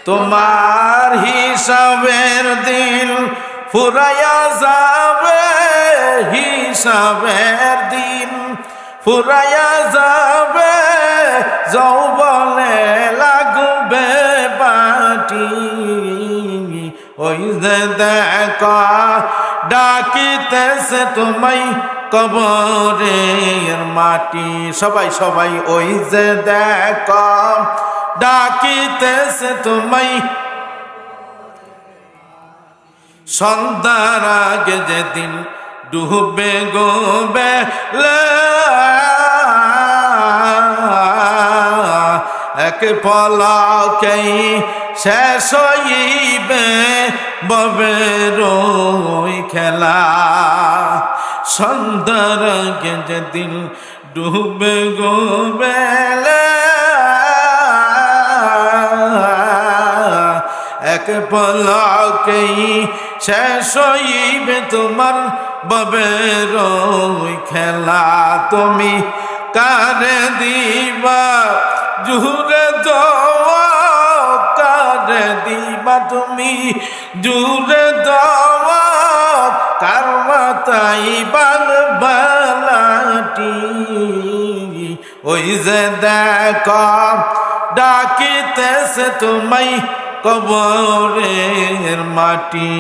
তোমার হিসাবের দিন ফুরাইয়া যাবে, হিসাবের দিন ফুরাইয়া যাবে, যৌবনে লাগবে বাটি। ওই যে দেখা ডাকিতেছে তোমায় কবরের মাটি। সবাই সবাই ওই যে দেখা ডাকিতেছে তোমায় সন্ধ্যার আগে যেদিন ডুবে গোবে এক পলকেই শেষ হইবে ববের ওই খেলা। সন্ধ্যার আগে যেদিন ডুবে গোবে এক পলকেই শেষ হইবে তোমার ববের ওই খেলা। তুমি কারে দিবা জুড়ে দেওয়া, কারে দিবা তুমি জুড়ে দেওয়া, কার মাথায় বালাটি। ওই যে দেখো ডাকিতেছে তোমায় কবরের মাটি।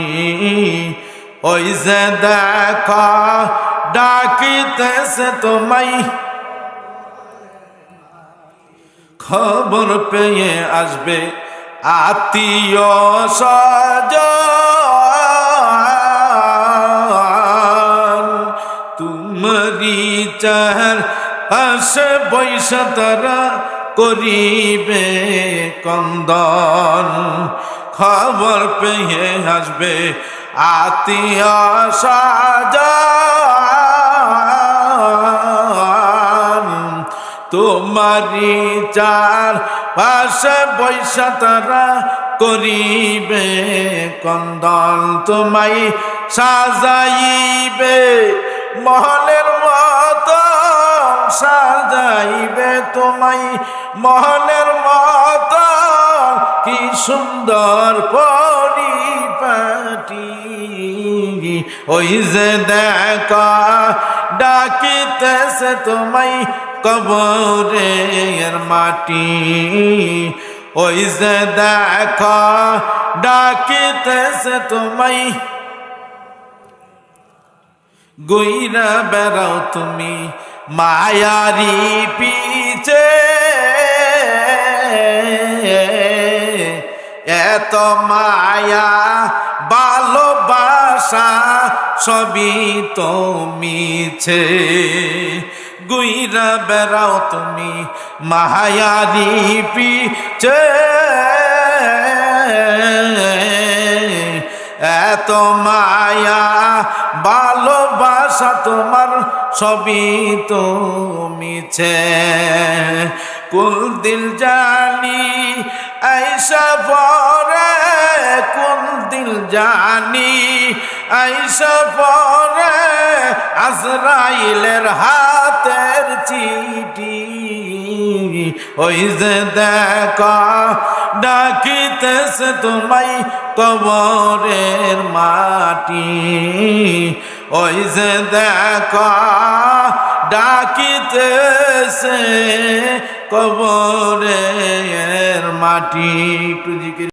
ওই যে দেখা ডাকিতেছে তোমায় খবর পেয়ে আসবে আত্মীয় স্বজন। তোমারি চার আসে বৈশা তারা করিবে কন্দন। খবর পেয়ে আসবে আত্মীয় স্বজন। তোমারি চার পাশে বৈশা তারা করিবে কন্দন। তোমায় সাজাইবে মহলের মতো, সাজাইবে তোমায় মহলের মতো, কি সুন্দর পরিপাটি। ওই যে দেখা ডাকিতেছে তোমায় কবরের মাটি। ওই যে দেখা ডাকিতেছে তোমায় গইরা বেড়াও তুমি মায়ারি পিছে। এত মায়া ভালোবাসা সবই তো মিছে। গুইরা বেড়াও তুমি মায়ারি পিছে। এত মায়া ভালোবাসা তোমার সবই তো মিছে। কুল দিল জানি আইসা পরে, কুল দিল জানি আইসা পরে, আজরাইলের হাতের চিঠি। ওই যে দেখা ডাকিতেছে তোমায় কবরের মাটি। ওই যে দেখা ডাকিতেছে কবরের মাটি।